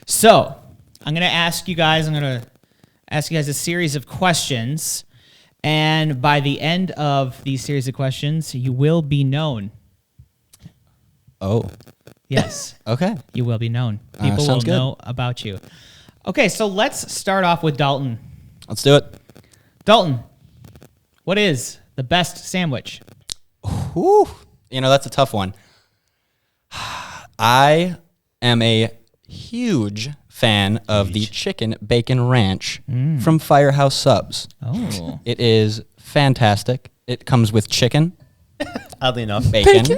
So I'm going to ask you guys a series of questions. And by the end of these series of questions, you will be known. Oh. Yes. Okay. You will be known. People will know about you. Okay, so let's start off with Dalton. Let's do it. Dalton, what is the best sandwich? Whew. That's a tough one. I am a huge fan of the chicken bacon ranch from Firehouse Subs. Oh. It is fantastic. It comes with chicken, oddly enough, bacon,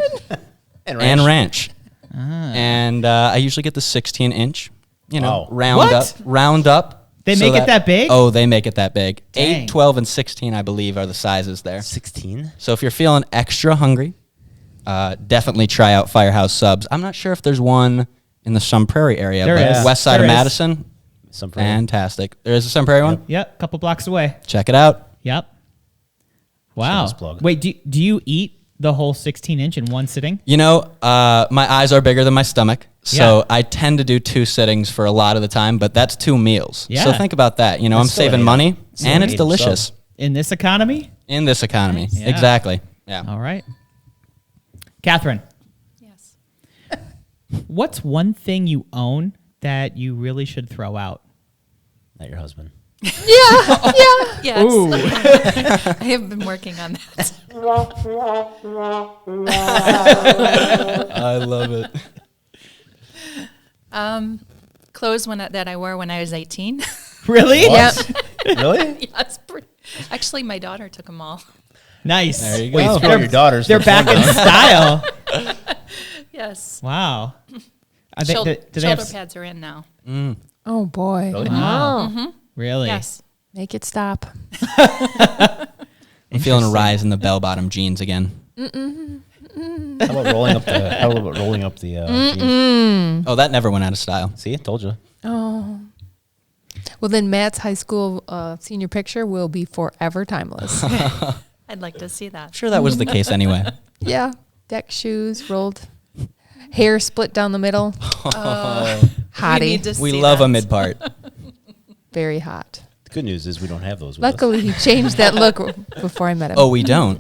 and ranch. And I usually get the 16-inch. Wow. round up. They make it that big? Oh, they make it that big. Dang. 8, 12, and 16, I believe, are the sizes there. 16? So if you're feeling extra hungry, definitely try out Firehouse Subs. I'm not sure if there's one in the Sun Prairie area, There but is. west side There of is. Madison, Sun Prairie. fantastic. There is a Sun Prairie one? Yep, a couple blocks away. Check it out. Yep. Wow. Shameless plug. Wait, do you eat the whole 16-inch in one sitting? My eyes are bigger than my stomach, so Yeah. I tend to do 2 sittings for a lot of the time, but that's 2 meals. Yeah. So think about that. I'm still saving an money, still and an it's eight delicious sub. In this economy? in this economy. Nice. Yeah. Exactly. Yeah. All right. Catherine, Yes. what's one thing you own that you really should throw out? Not your husband. Yes. Ooh. I have been working on that. I love it. Clothes that I wore when I was 18. Really? Yeah. Really? Yes. Actually, my daughter took them all. Nice. There you go. Wait, you spoil your daughters. They're back in style. Yes. Wow. Are they, Shoulder, do they have shoulder pads are in now. Oh boy. Really? Wow. Really? Yes. Make it stop. I'm feeling a rise in the bell-bottom jeans again. How about rolling up the jeans? Oh, that never went out of style. See, I told you. Oh. Well, then Matt's high school senior picture will be forever timeless. I'd like to see that. Sure, that was the case anyway. Yeah. Deck shoes, rolled hair split down the middle. We Hottie. need to We see love that. a mid-part. Very hot. The good news is we don't have those with us. Luckily, he changed that look before I met him. Oh, we don't.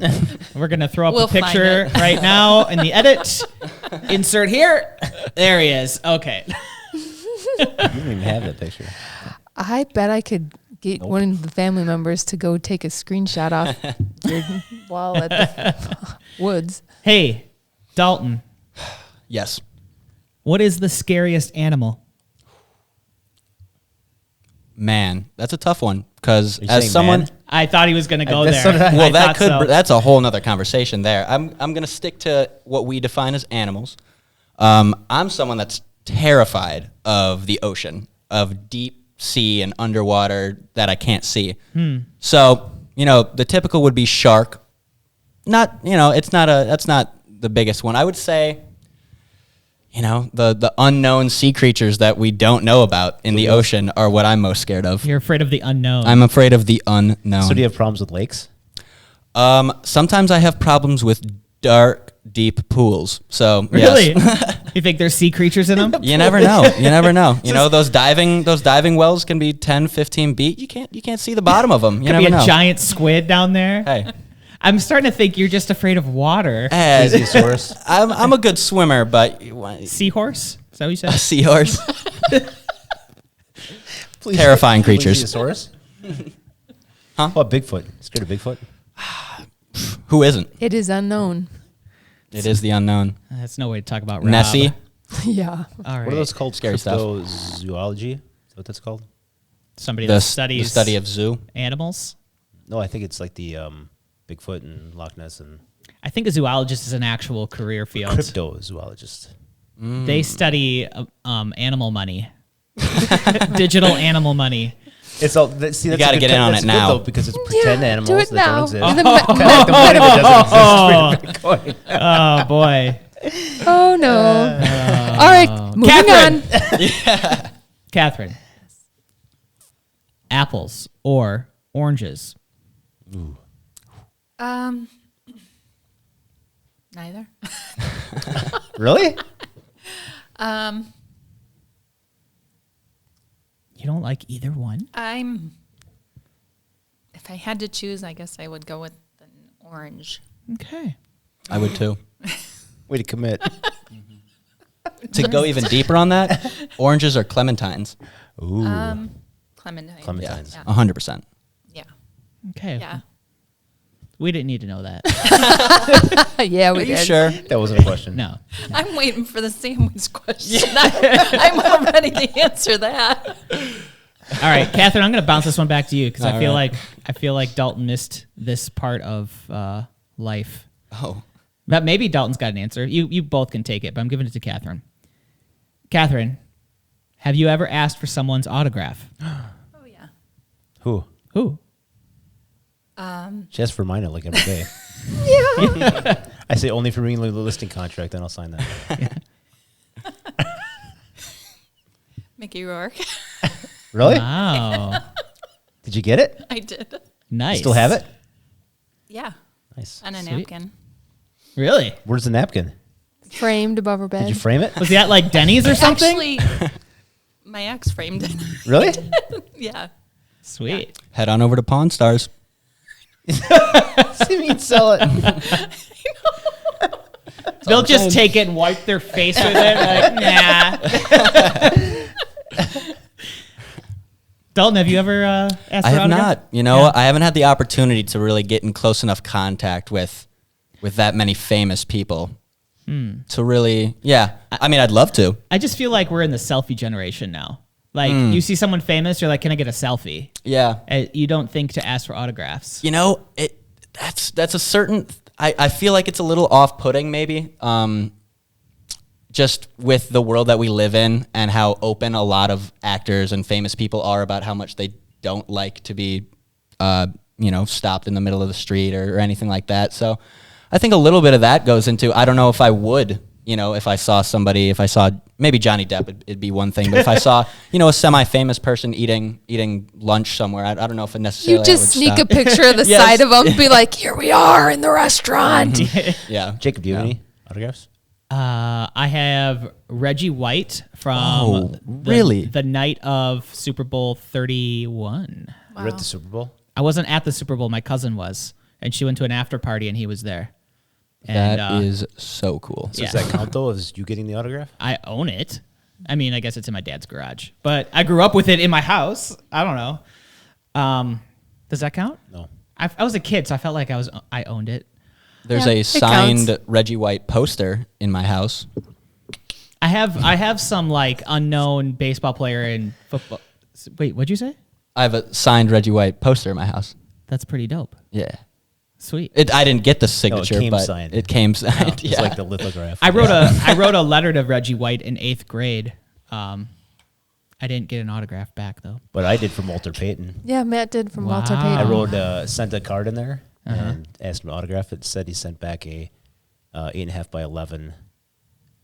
We're going to throw up We'll a find picture it. right now in the edit. Insert here. There he is. Okay. You don't even have that picture. I bet I could get one of the family members to go take a screenshot off your wall at the woods. Hey, Dalton, Yes. what is the scariest animal? Man, that's a tough one because Are you as saying someone, man? I thought he was going to go That's there. so did I. well, I that thought could so. that's a whole nother conversation there. I'm going to stick to what we define as animals. I'm someone that's terrified of the ocean, of deep sea and underwater that I can't see. So, the typical would be shark. That's not the biggest one. I would say, the unknown sea creatures that we don't know about in the ocean are what I'm most scared of. You're afraid of the unknown. I'm afraid of the unknown. So do you have problems with lakes? Sometimes I have problems with dark, deep pools. So Really? yes. You think there's sea creatures in them? You never know. You never know. Those diving wells can be 10, 15 feet. You can't see the bottom of them. You Could never be a know. giant squid down there. Hey, I'm starting to think you're just afraid of water. Plesiosaurus. I'm a good swimmer, but Seahorse? Is that what you said? a seahorse. Terrifying creatures. Plesiosaurus? Huh? What, Bigfoot? Scared of Bigfoot? Who isn't? It is unknown. It is the unknown. That's no way to talk about Rob. Nessie. Yeah. All right. What are those called? Scary stuff. Cryptozoology? Is that what that's called? Somebody The that studies study of zoo. animals. No, I think it's like the Bigfoot and Loch Ness and I think a zoologist is an actual career field. cryptozoologist. They study animal money, digital animal money. It's all. See, that's gotta a good get in on that's it good, now. though, because it's pretend Yeah, animals do it that now. don't exist. In the Connect them with it that doesn't exist. Pretty Bitcoin. Oh boy, Oh no. All right, moving Catherine. on. Catherine. Apples or oranges? Neither. Really? don't like either one? If I had to choose, I guess I would go with an orange. Okay. I would too. Way to commit. To go even deeper on that, oranges are clementines. Ooh. Clementine. Yeah, Clementines. Yeah. 100%. Yeah. Okay. Yeah. We didn't need to know that. Yeah, Are we you did. sure? That wasn't a question. No. I'm waiting for the sandwich question. I'm all ready to answer that. All right, Catherine, I'm going to bounce this one back to you because I All feel right. like Dalton missed this part of life. Oh. But maybe Dalton's got an answer. You both can take it, but I'm giving it to Catherine. Catherine, have you ever asked for someone's autograph? Oh, yeah. Who? Who? She asks for mine like every day. Yeah. I say only for reading the listing contract, then I'll sign that. Mickey Rourke. Really? Wow. Did you get it? I did. Nice. Still have it? Yeah. Nice. On a Sweet. napkin. Really? Where's the napkin? Framed above her bed. Did you frame it? Was he at like Denny's or something? Actually, my ex framed it. Really? Yeah. Sweet. Head on over to Pawn Stars. See me sell it. They'll just take it and wipe their face with it. Like, nah. Dalton, have you ever asked for I have autograph? not. You know, Yeah. I haven't had the opportunity to really get in close enough contact with that many famous people to really, yeah. I mean, I'd love to. I just feel like we're in the selfie generation now. Like, you see someone famous, you're like, can I get a selfie? Yeah. You don't think to ask for autographs. You know, that's a certain. I feel like it's a little off-putting, maybe, just with the world that we live in and how open a lot of actors and famous people are about how much they don't like to be, stopped in the middle of the street or anything like that. So, I think a little bit of that goes into. I don't know if I would. If I saw maybe Johnny Depp, it'd be one thing. But if I saw, a semi-famous person eating lunch somewhere, I don't know if it necessarily. You just I would sneak stop. a picture of the Yes. side of them, be like, "Here we are in the restaurant." Yeah, Jacob, do you have any autographs? I have Reggie White from Oh, really? the night of Super Bowl 31. You were at the Super Bowl? I wasn't at the Super Bowl. My cousin was. And she went to an after party and he was there. that And, is so cool. So Yeah. does that count, though, as you getting the autograph? I own it. I mean, I guess it's in my dad's garage. But I grew up with it in my house. I don't know. Does that count? No. I was a kid, so I felt like I owned it. There's Yeah, a it signed counts. Reggie White poster in my house. I have some like unknown baseball player in football. Wait, what'd you say? I have a signed Reggie White poster in my house. That's pretty dope. Yeah. Sweet. I didn't get the signature, came but signed. it came signed. It's like the lithograph. I wrote a letter to Reggie White in 8th grade. I didn't get an autograph back though. But I did from Walter Payton. Yeah, Matt did from Walter Wow. Payton. I wrote, sent a card in there and asked him to autograph it. Said he sent back a 8.5 by 11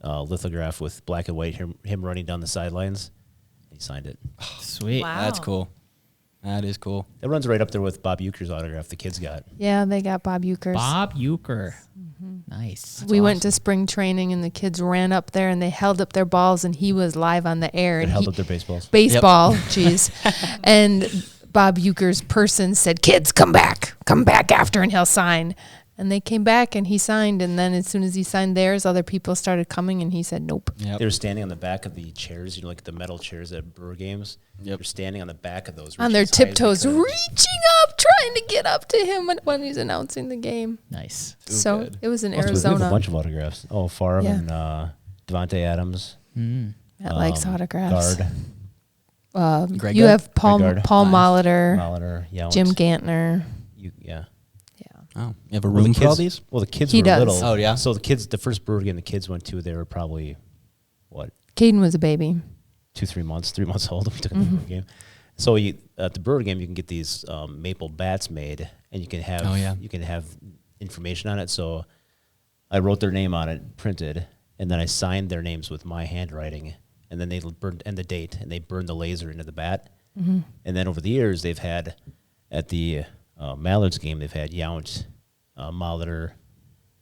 lithograph with black and white, him running down the sidelines. He signed it. Sweet. Wow. That's cool. That is cool. That runs right up there with Bob Uecker's autograph the kids got. Yeah, they got Bob Euchers. Bob Euchre. Nice. We went to spring training and the kids ran up there and they held up their balls and he was live on the air. They And held he, up their baseballs. baseball, jeez. And Bob Euchre's person said, "Kids, come back after and he'll sign." And they came back and he signed. And then as soon as he signed theirs, other people started coming and he said, "Nope." Yep. They were standing on the back of the chairs, like the metal chairs at Brewer games. Yep. They're standing on the back of those. On their reaching as high as tiptoes, they could. reaching up, trying to get up to him when he's announcing the game. Nice. So good. it was in We have a Arizona. bunch of autographs. Oh, Favre Yeah. and Devontae Adams. Matt likes autographs. Guard. Greg You Gard? have Paul Nice. Molitor, Molitor. Yount. Jim Gantner. Yeah. Oh, you have a Well, room the for all kids- these? Well, the kids He were does. little. Oh, yeah? So the first Brewer game the kids went to, they were probably, what, Caden was a baby. 3 months old. We took them to the Brewer game. So at the Brewer game, you can get these maple bats made, and you can have you can have information on it. So I wrote their name on it, printed, and then I signed their names with my handwriting, and then they burned and the date, and they burned the laser into the bat. And then over the years, they've had at the Mallards game, they've had Yount, Molitor,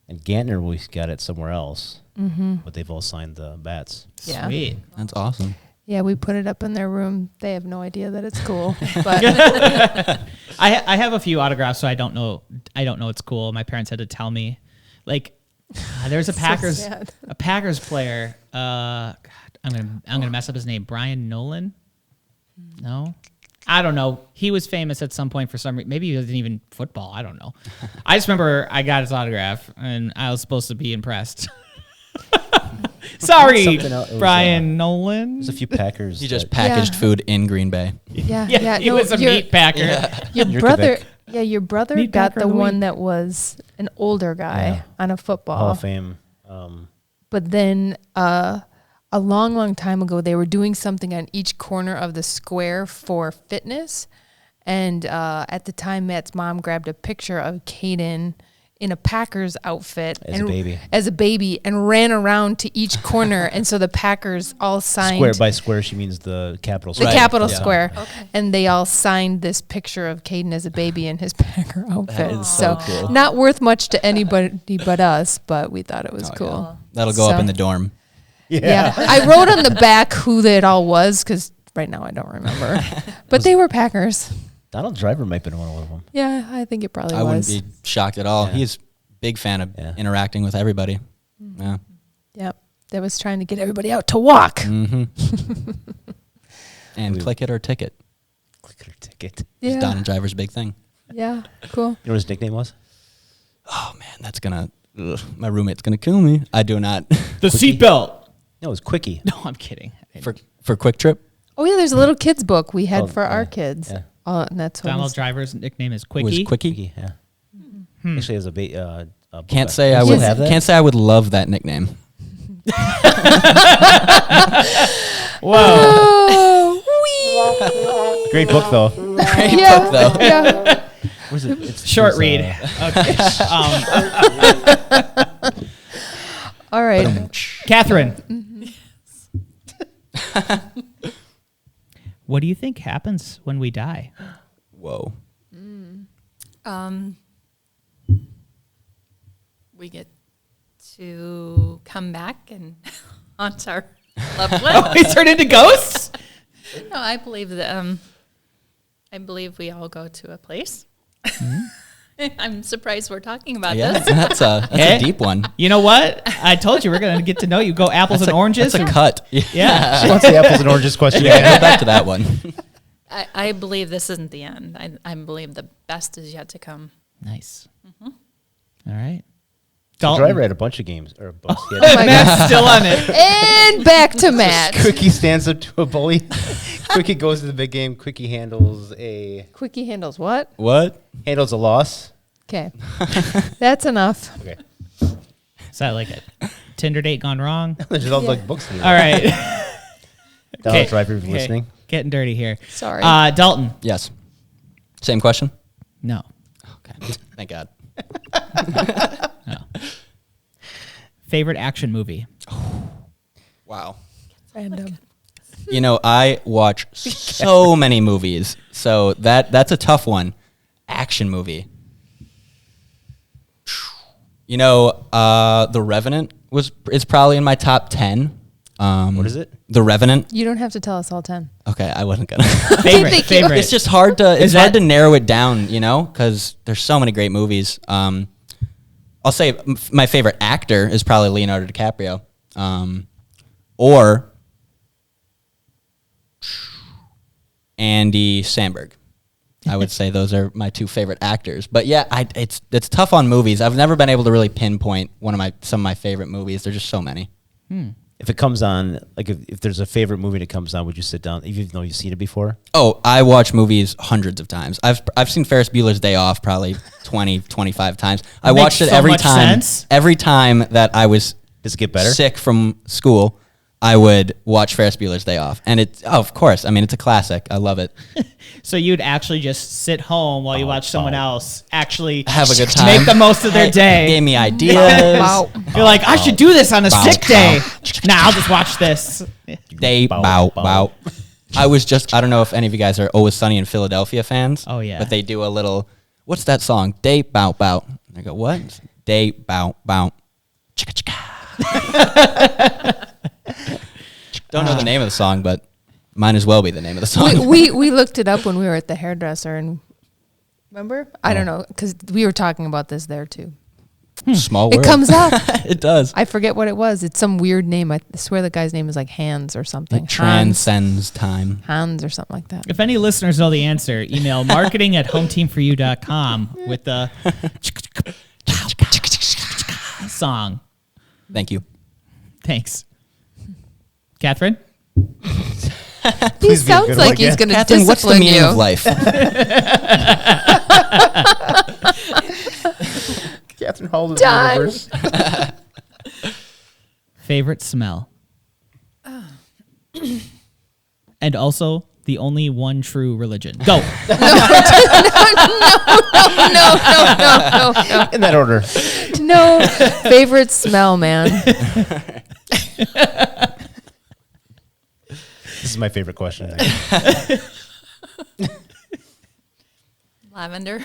and Gantner. We got it somewhere else, but they've all signed the bats. Yeah. Sweet. That's awesome. Yeah, we put it up in their room. They have no idea that it's cool. But I have a few autographs, so I don't know it's cool. My parents had to tell me. Like, there's a sad. Packers player. God, I'm gonna mess up his name. Brian Nolan. No, I don't know. He was famous at some point for some reason. Maybe he wasn't even football. I don't know. I just remember I got his autograph, and I was supposed to be impressed. Sorry, Something else. It was, Brian Nolan. There's a few Packers. He just that- packaged food in Green Bay. yeah, He was a meat packer. Your You're brother, Quebec. your brother Meat got packer the of the one week. that was an older guy Yeah. on a Hall football. of Fame. But then a long time ago, they were doing something on each corner of the square for fitness. And at the time, Matt's mom grabbed a picture of Caden in a Packers outfit. As a baby. And ran around to each corner. And so the Packers all signed. Square by square, she means the capital The square. capital Yeah. square. Okay. And they all signed this picture of Caden as a baby in his Packer outfit. is so cool. Not worth much to anybody but us, but we thought it was Oh, cool. yeah. That'll go up So- in the dorm. Yeah. I wrote on the back who it all was because right now I don't remember. But they were Packers. Donald Driver might have been one of them. Yeah, I think it probably I wouldn't was. be shocked at all. Yeah. He's a big fan of Yeah. interacting with everybody. Yeah. Yep. That was trying to get everybody out to walk. Mm-hmm. And click it or ticket. Click it or ticket. It's Yeah. Donald Driver's big thing. Yeah. Cool. You know what his nickname was? Oh man, that's gonna. My roommate's gonna kill me. I do not. The seatbelt. No, it was Quickie. No, I'm kidding. for Quick Trip. Oh, yeah. There's a little kids book we had Oh, for our yeah. kids. Yeah. And that's what Donald his- Driver's nickname is Was Quickie. Quickie. Yeah. Actually, as a Can't say I You would. still have that? Can't say I would love that nickname. Whoa. Oh, Great book though. Great yeah. book though. Yeah. Where's it? It's Short it's, read. Okay. All right. Catherine. What do you think happens when we die? Whoa. We get to come back and haunt our loved Oh, ones. we turn into ghosts? No, I believe that. I believe we all go to a place. I'm surprised we're talking about Yeah, this. that's a Eh? deep one. You know what? I told you we're going to get to know you. Go apples and oranges. That's a cut. Yeah. What's the apples and oranges question? Yeah, go back to that one. I believe this isn't the end. I believe the best is yet to come. Nice. All right. The Dalton. driver had a bunch of games or a bunch. Oh my Matt's still on it. And back to Matt. Quickie stands up to a bully. Quickie goes to the big game. Quickie handles a Quickie handles what? What? loss. Okay. That's enough. Okay. Is that like a Tinder date gone wrong? There's all Yeah. like books in there. All right. Donald Okay. Driver, if you're Okay. listening. Getting dirty here. Sorry. Dalton. Yes. Same question. No. Okay. Thank God. Favorite action movie? Wow. Random. You know, I watch so many movies, so that's a tough one. Action movie. You know, The Revenant is probably in my top 10. What is it? The Revenant. You don't have to tell us all 10. Okay, I wasn't gonna. Favorite. Thank you. Favorite. It's just hard to that- narrow it down, you know, because there's so many great movies. I'll say my favorite actor is probably Leonardo DiCaprio, or Andy Samberg. I would say those are my two favorite actors. But yeah, it's tough on movies. I've never been able to really pinpoint some of my favorite movies. There's just so many. If it comes on, like if there's a favorite movie that comes on, would you sit down, even though you've seen it before? Oh, I watch movies hundreds of times. I've seen Ferris Bueller's Day Off probably 20, 25 times. I Makes watched it so every much time. sense. Every time that I was Does it get better? sick from school, I would watch Ferris Bueller's Day Off. And of course, I mean, it's a classic. I love it. So you'd actually just sit home while you watch someone else actually Have a good time. make the most of their Hey, day. Gave me ideas. Wow. You're like, I should do this on a sick day. Nah, I'll just watch this. Day bow bow. I don't know if any of you guys are Always Sunny in Philadelphia fans. Oh, yeah. But they do a little, what's that song? Day bow bow. And I go, what? Day bow bow. Chicka chicka. Don't know the name of the song, but might as well be the name of the song. We looked it up when we were at the hairdresser, and remember? I don't know, because we were talking about this there too. Small word. It comes up. It does. I forget what it was. It's some weird name. I swear the guy's name is like Hans or something. It transcends time. Hans or something like that. If any listeners know the answer, email marketing@hometeamforyou.com with the song. Thank you. Thanks. Catherine? He sounds like he's going to Catherine, what's the discipline meaning you. of life? Catherine Hall is Done. Favorite smell? And also the only one true religion. Go. No. In that order. No. Favorite smell, man. This is my favorite question. Lavender.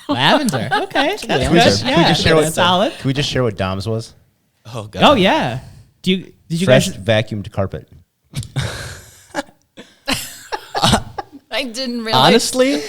Lavender. Okay. That's Can we good. just, Yeah, can we just share what solid. Can we just share what Dom's was? Oh, God. Oh, yeah. Did you Fresh guys? vacuumed carpet. I didn't realize. Honestly,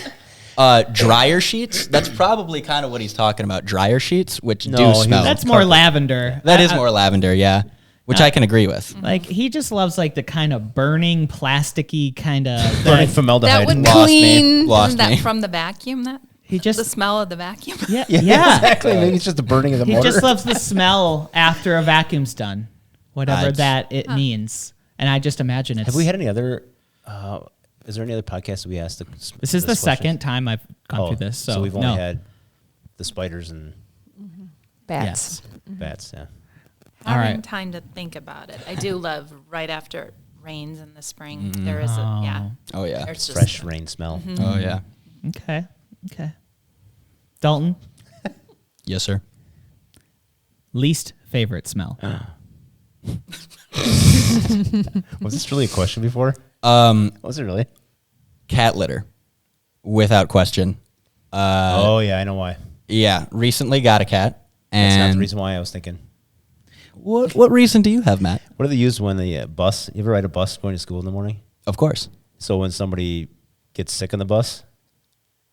dryer sheets. That's probably kind of what he's talking about. Dryer sheets, which No, do he smell. was- That's more lavender. That is more lavender, yeah. Which I can agree with. Like he just loves like the kind of burning, plasticky kind of. Burning That formaldehyde. would Lost me. Clean. Lost Isn't that me. from the vacuum? That He the just smell of the vacuum. yeah. Exactly. Maybe it's just the burning of the He motor. just loves the smell after a vacuum's done, whatever I'd- that it means. And I just imagine it's. Have we had any other? Is there any other podcasts that we asked? This is the second time I've gone through this, so, we've no. only had the spiders and Bats. Yes. bats. Yeah. All Having right. time to think about it. I do love right after it rains in the spring. There is a yeah. Oh, yeah. There's just Fresh rain smell. Oh, yeah. Okay. Okay. Dalton, Yes, sir. least favorite smell. Was this really a question before? Was it really? Cat litter, without question. Oh yeah, I know why. Yeah, recently got a cat. That's not And the reason why I was thinking. what reason do you have, Matt? What do they use when the bus? You ever ride a bus going to school in the morning? Of course. So when somebody gets sick on the bus,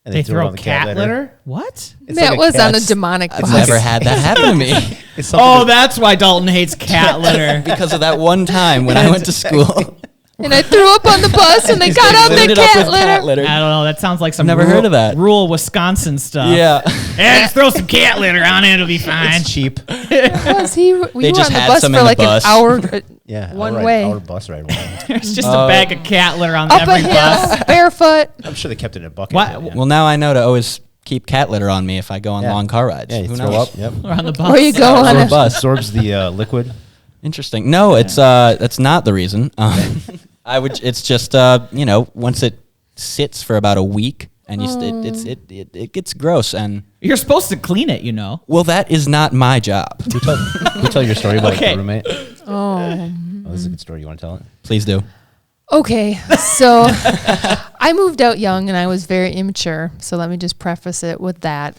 and They it throw on the cat litter? What? It's Matt like was on a cat's- demonic I've bus. never had that happen to me It's something Oh, that- that's why Dalton hates cat litter. because of that one time when I went to school. And I threw up on the bus and they got out Ended the up cat with litter. cat litter. I don't know. That sounds like some Never heard of that. rural Wisconsin stuff. Yeah. Yeah, just throw some cat litter on it. It'll be fine. It's cheap. Was he? We were just on the had bus some for in the like bus. an hour. Yeah, One I'll ride- way. I'll bus ride one. There's just a bag of cat litter on Up a every bus. hill, barefoot. I'm sure they kept it in a bucket. What- but yeah. Well, now I know to always keep cat litter on me if I go on Yeah. long car rides. Yeah, you Who throw knows? up. Yep. Or on the bus. Where you go on Or a bus. Absorbs the liquid. Interesting. No, it's that's not the reason. I would. It's just once it sits for about a week and it gets gross and You're supposed to clean it, you know. well, that is not my job. Can you tell your story about Okay. your roommate? Oh. This is a good story. You want to tell it? Please do. Okay, so I moved out young and I was very immature. So let me just preface it with that.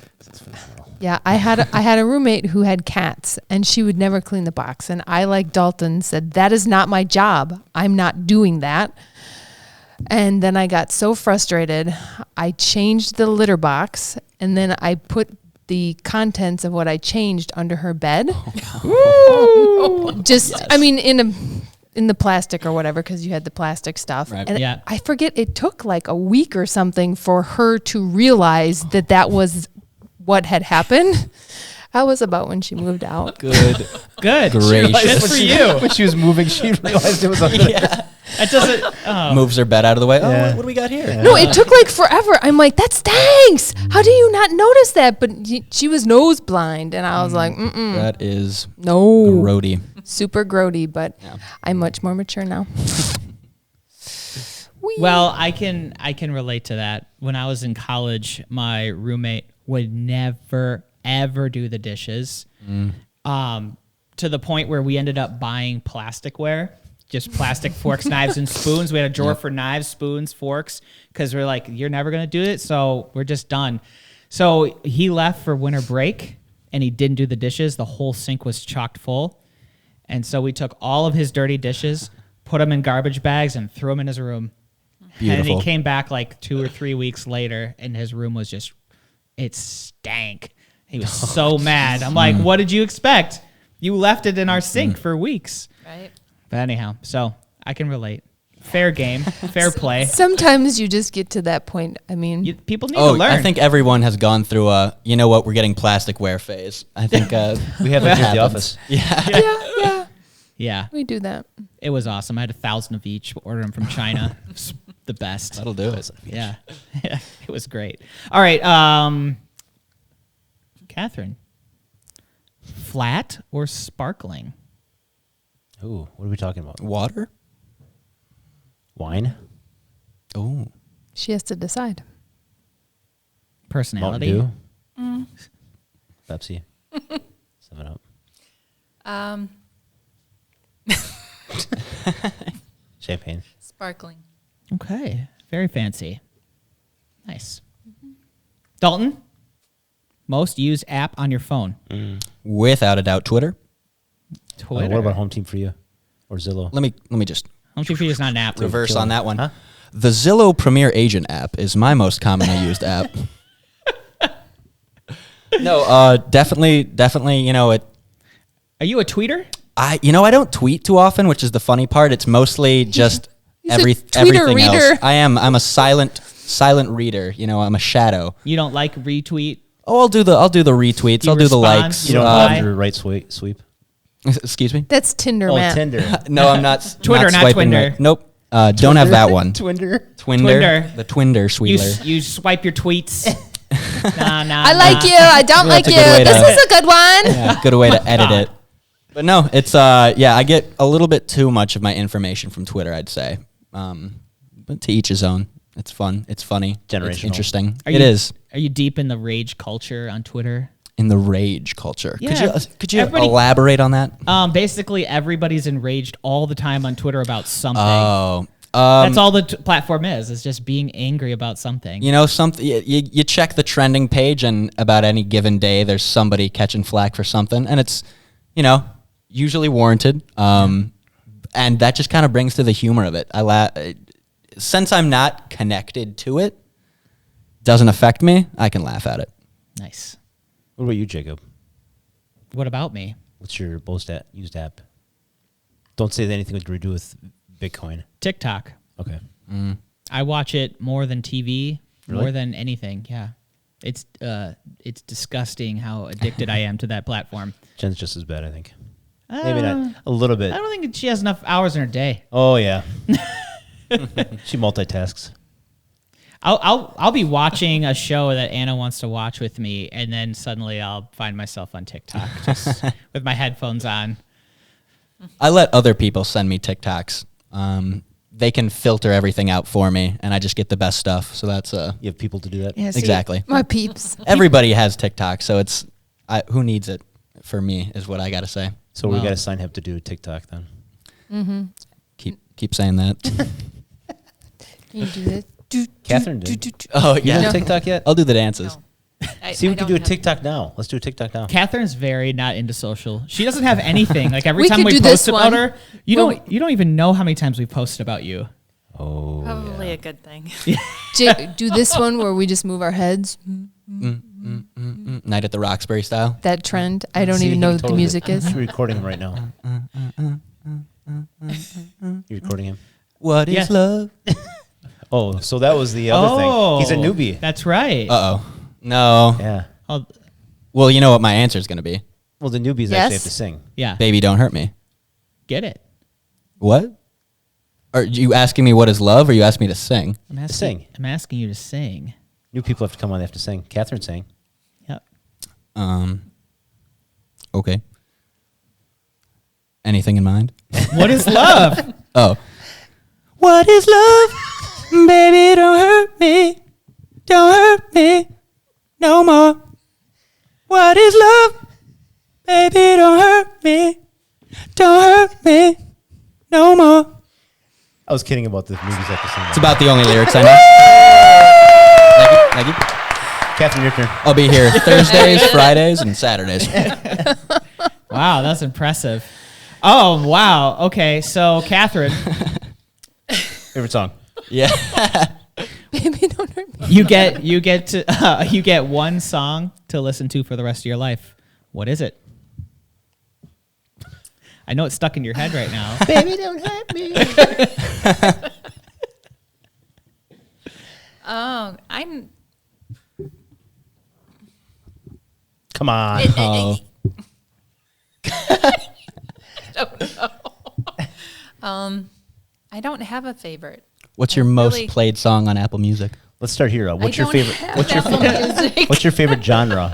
Yeah, I had a roommate who had cats and she would never clean the box. And I, like Dalton, said, that is not my job. I'm not doing that. And then I got so frustrated, I changed the litter box and then I put the contents of what I changed under her bed. I mean, in the plastic or whatever, because you had the plastic stuff. Right. And Yeah. I forget, it took like a week or something for her to realize that was what had happened. That was about when she moved out. Good. Good. Gracious. Good for you. When she was moving, she realized it was under there. Yeah. That doesn't. Oh. Moves her bed out of the way. Oh, Yeah. what do we got here? No, it took like forever. I'm like, that stinks. How do you not notice that? But she was nose blind. And I was like, That is no. grody. Super grody, but Yeah. I'm much more mature now. Whee. Well, I can relate to that. When I was in college, my roommate would never ever do the dishes. To the point where we ended up buying plasticware, just plastic forks, knives, and spoons. We had a drawer for knives, spoons, forks, because we're like, you're never gonna do it, so we're just done. So he left for winter break, and he didn't do the dishes. The whole sink was chocked full, and so we took all of his dirty dishes, put them in garbage bags, and threw them in his room. Beautiful. And he came back like 2 or 3 weeks later, and his room was just, it stank. He was so mad. I'm like, what did you expect? You left it in our sink for weeks. Right. But anyhow, so I can relate. Fair game, fair play. Sometimes you just get to that point. I mean, People need to learn. I think everyone has gone through a, you know what, we're getting plasticware phase. I think we have it here at the office. Yeah, we do that. it was awesome. I had 1,000 of each, ordered them from China. It's the best. that'll do it. Yeah. Yeah, it was great. All right, Catherine, flat or sparkling? Ooh, what are we talking about? Water? Wine? Oh. She has to decide. Personality. Mountain Dew? Pepsi? 7-Up? Champagne? Sparkling. Okay, very fancy. Nice. Dalton, most used app on your phone? Without a doubt, Twitter. Twitter. What about Home Team for you? Or Zillow? Let me just Home TV is not an app. reverse on that one. Huh? The Zillow Premier Agent app is my most commonly used app. No, definitely, you know, it. Are you a tweeter? I don't tweet too often, which is the funny part. It's mostly just He's a Twitter everything reader. else. I'm a silent reader. You know, I'm a shadow. You don't like retweet? Oh, I'll do the retweets. You I'll do the respond? likes. You don't Why? have your right sweep? Excuse me. That's Tinder, Oh, Matt. Tinder. No, I'm not. Twitter, not swiping Twinder. right. Nope. Don't have that one. Twinder. Twinder. The Twinder You sweeter. you swipe your tweets. Nah. I like you. I don't like That's you. a good way This to- is a good one. Yeah, good way to edit God. it. But no, it's I get a little bit too much of my information from Twitter, I'd say. But to each his own. It's fun. It's funny. It's Generational. interesting. Are It you- is. Are you deep in the rage culture on Twitter? In the rage culture. Yeah, Could you everybody- elaborate on that? Basically, everybody's enraged all the time on Twitter about something. Oh. That's all the platform is. It's just being angry about something. You know, something you check the trending page, and about any given day, there's somebody catching flack for something, and it's, you know, usually warranted. And that just kind of brings to the humor of it. Since I'm not connected to it, doesn't affect me. I can laugh at it. Nice. What about you, Jacob? What about me? What's your most used app? Don't say anything to do with Bitcoin. TikTok. Okay. I watch it more than TV, Really? more than anything. Yeah. It's disgusting how addicted I am to that platform. Jen's just as bad, I think. Maybe not. A little bit. I don't think she has enough hours in her day. Oh, yeah. She multitasks. I'll be watching a show that Anna wants to watch with me, and then suddenly I'll find myself on TikTok just with my headphones on. I let other people send me TikToks. They can filter everything out for me, and I just get the best stuff. So that's You have people to do that? Yeah, see, Exactly. My peeps. Everybody has TikTok, so it's who needs it for me is what I got to say. So we Wow. got to sign up to do TikTok then. Keep saying that. Can you do this? Catherine did. Oh You yeah, have TikTok yet? I'll do the dances. See, we I can do a don't have- TikTok now. Let's do a TikTok now. Catherine's very not into social. She doesn't have anything. Like every We time could we do post this about one. her, you don't even know how many times we've posted about you. Oh, Probably a good thing. Do this one where we just move our heads. Night at the Roxbury style. That trend. I don't See, even he know can what the totally music do it. is. You're recording him right now. You're recording him. What is Yeah. love? Oh, so that was the other thing. He's a Oh, newbie. That's right. Uh-oh. No. Yeah. Oh, Well, you know what my answer is going to be. Well, the newbies Yes. actually have to sing. yeah. Baby, don't hurt me. Get it. What? Are you asking me what is love, or you asked me to sing? I'm asking, Sing. I'm asking you to sing. New people have to come on. They have to sing. Catherine sang. Yep. Okay. Anything in mind? What is love? Oh. What is love? Baby, don't hurt me. Don't hurt me no more. What is love? Baby, don't hurt me. Don't hurt me no more. I was kidding about the movies have to sing. It's about the only lyrics I know. Thank you. Catherine, your turn. I'll be here Thursdays, Fridays, and Saturdays. Wow, that's impressive. Oh, wow. Okay, so Catherine, Favorite song? Yeah. Baby, don't hurt me. You get one song to listen to for the rest of your life. What is it? I know it's stuck in your head right now. Baby, don't hurt me. Oh, I'm. Come on. Oh. I don't know. I don't have a favorite. What's your most played song on Apple Music? Let's start here. What's I your don't favorite? have What's your Apple Music. What's your favorite genre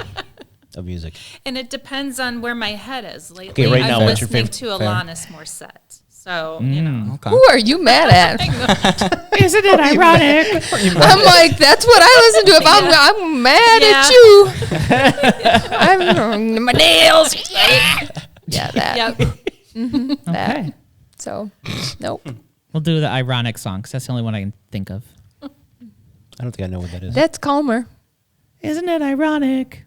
of music? And it depends on where my head is. Lately, Okay, right now, I'm what's your listening favorite- to Alanis Morissette. So, you know. Okay. Who are you mad at? Isn't it ironic? I'm like, that's what I listen to if I'm mad at you. I'm my nails. Yeah, that. Yep. That. Okay. So, nope. We'll do the ironic song 'cause that's the only one I can think of. I don't think I know what that is. That's calmer. Isn't it ironic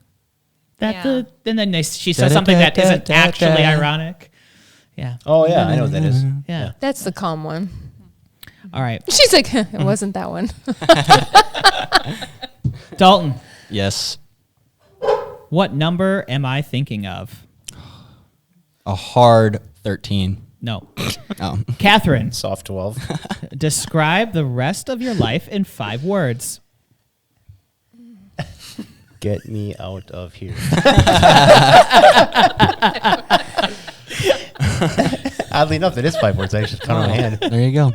that Yeah. and then she says something that isn't actually ironic. Yeah. Oh yeah, I know what that is. Yeah. That's the calm one. All right. She's like, it wasn't that one. Dalton, Yes. what number am I thinking of? A hard 13. No. Oh. Catherine, Soft 12. describe the rest of your life in 5 words. Get me out of here. Oddly enough, it is 5 words. I just count on my hand. There you go.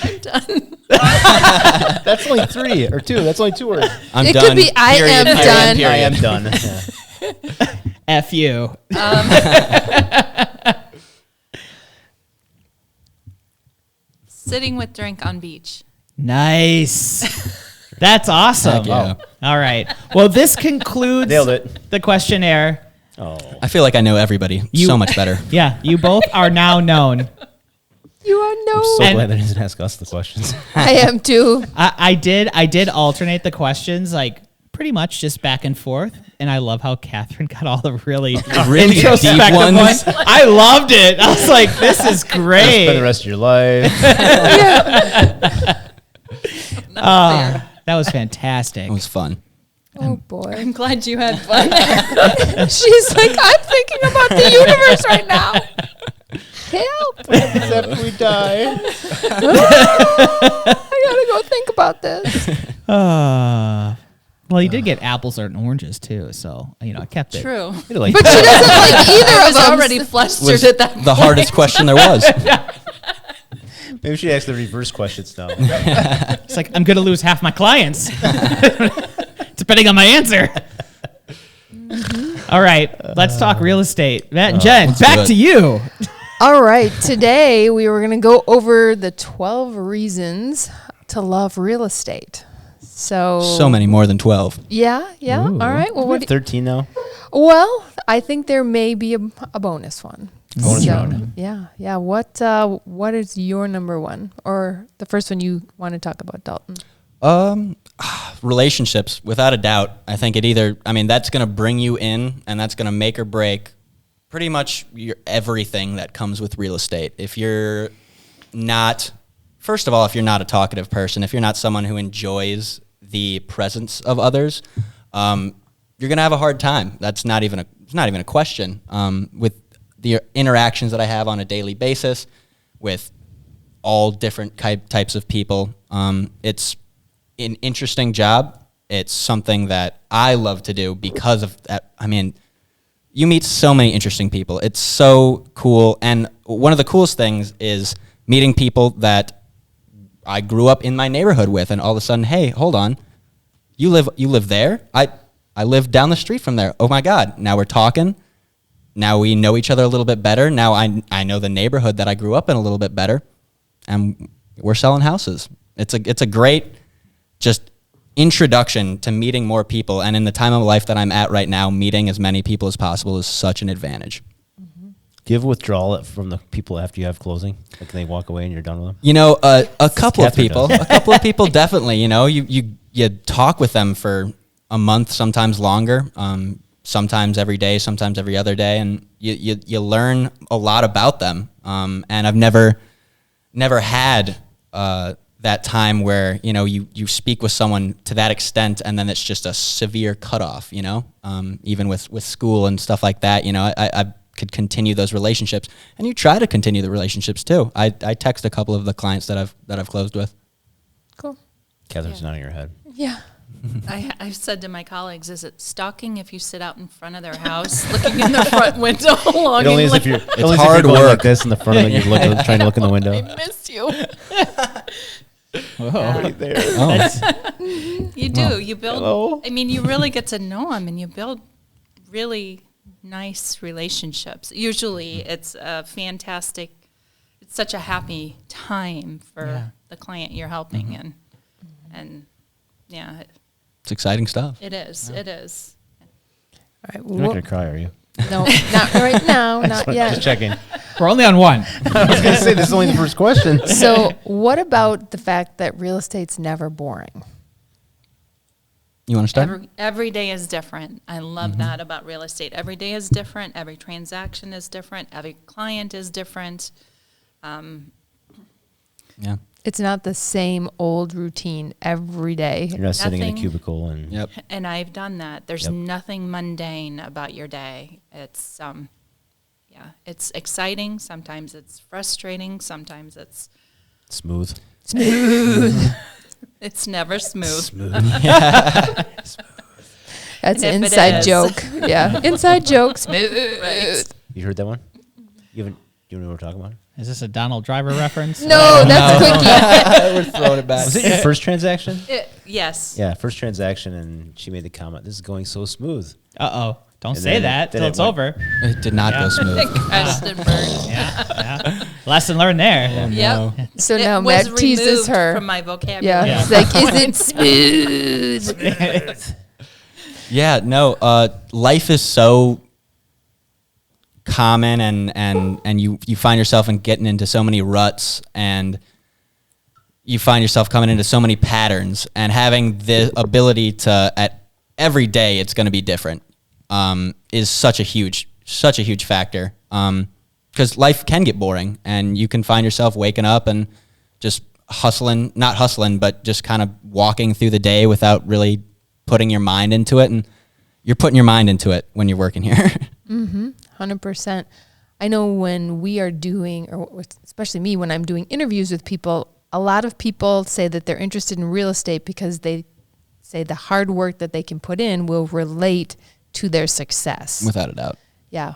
I'm done. That's only 3 or 2. That's only 2 words. I'm It done. could be I am done. I am done. Yeah. F you. Sitting with drink on beach. Nice. That's awesome. Heck yeah. All right. Well, this concludes Nailed it. the questionnaire. Oh. I feel like I know everybody so much better. Yeah, you both are now known. You are no. I'm so And- glad that doesn't ask us the questions. I am too. I did alternate the questions like pretty much just back and forth, and I love how Catherine got all the really Really introspective deep ones. ones. I loved it. I was like, this is Spend the great. rest of your life. That was fantastic. It was fun. Oh boy. I'm glad you had fun. She's like, I'm thinking about the universe right now. Help. Except we die. I gotta go think about this. Well, you did get apples and oranges too, so I kept it. True. Like, But she doesn't like either I of was them. already flustered Was at that. the hardest question there was. maybe she asked the reverse questions now. It's like I'm gonna lose half my clients, depending on my answer. All right, let's talk real estate. Matt and Jen, let's do back it. to you. All right. Today we were gonna go over the 12 reasons to love real estate. So many more than 12. Yeah. All right. Well, We have 13 now. Well, I think there may be a bonus one. Bonus So, round. Yeah. What is your number one, or the first one you want to talk about, Dalton? Relationships, without a doubt. I think that's going to bring you in, and that's going to make or break pretty much everything that comes with real estate. If you're not, first of all, if you're not a talkative person, if you're not someone who enjoys the presence of others, you're going to have a hard time. It's not even a question. With the interactions that I have on a daily basis with all different types of people, it's an interesting job. It's something that I love to do because of that. You meet so many interesting people. It's so cool. And one of the coolest things is meeting people that I grew up in my neighborhood with, and all of a sudden, hey, hold on. You live there? I live down the street from there. Oh my God. Now we're talking. Now we know each other a little bit better. Now I know the neighborhood that I grew up in a little bit better. And we're selling houses. It's a great just introduction to meeting more people. And in the time of life that I'm at right now, meeting as many people as possible is such an advantage. Do you have withdrawal from the people after you have closing? Like they walk away and you're done with them? A couple of Catherine people, does. a couple of people definitely, you talk with them for a month, sometimes longer. sometimes every day, sometimes every other day, and you learn a lot about them. And I've never had that time where, you know, you speak with someone to that extent and then it's just a severe cutoff, you know, even with school and stuff like that. You know, I could continue those relationships, and you try to continue the relationships too. I text a couple of the clients that I've closed with. Cool. Catherine's nodding her head. Yeah. I've said to my colleagues, is it stalking if you sit out in front of their house looking in the front window long It only is if and you're, like, it only is if hard you're going work. like this in the front of it, you're trying to look in the window. I miss you. Whoa. Right there. You do. You build. Hello. I mean, you really get to know them, and you build really nice relationships. Usually, it's a fantastic. It's such a happy time for the client you're helping, and yeah, It's exciting stuff. it is. It is. All right. You're not going to cry, are you? No, not right now. Not Just yet. checking. We're only on one. I was going to say, this is only the first question. So, what about the fact that real estate's never boring? You want to start? Every day is different. I love that about real estate. Every day is different. Every transaction is different. Every client is different. Yeah. It's not the same old routine every day. You're not sitting in a Nothing- cubicle and Yep. And I've done that. There's Yep. nothing mundane about your day. It's it's exciting. Sometimes it's frustrating. Sometimes it's smooth. it's never smooth. That's an If it inside is. joke. Yeah, inside jokes. Right. You heard that one? You haven't? You know what we're talking about? Is this a Donald Driver reference? No, that's Quickie. We're throwing it back. Was it your first transaction? Yes. Yeah, first transaction, and she made the comment, "This is going so smooth." Uh-oh. Don't And say then- that then till it it's went- over. It did not go smooth. Crashed and burned. Yeah. Lesson learned there. Oh, Yep. no. So It now was Matt teases removed her. from my vocabulary. Yeah, Yeah. it's like, is it smooth? Yeah, no, life is so common and you find yourself in getting into so many ruts, and you find yourself coming into so many patterns, and having the ability to at every day it's going to be different is such a huge factor, because life can get boring and you can find yourself waking up and just not hustling, but just kind of walking through the day without really putting your mind into it. And you're putting your mind into it when you're working here. 100%. I know when we are doing, or especially me, when I'm doing interviews with people, a lot of people say that they're interested in real estate because they say the hard work that they can put in will relate to their success. Without a doubt. Yeah.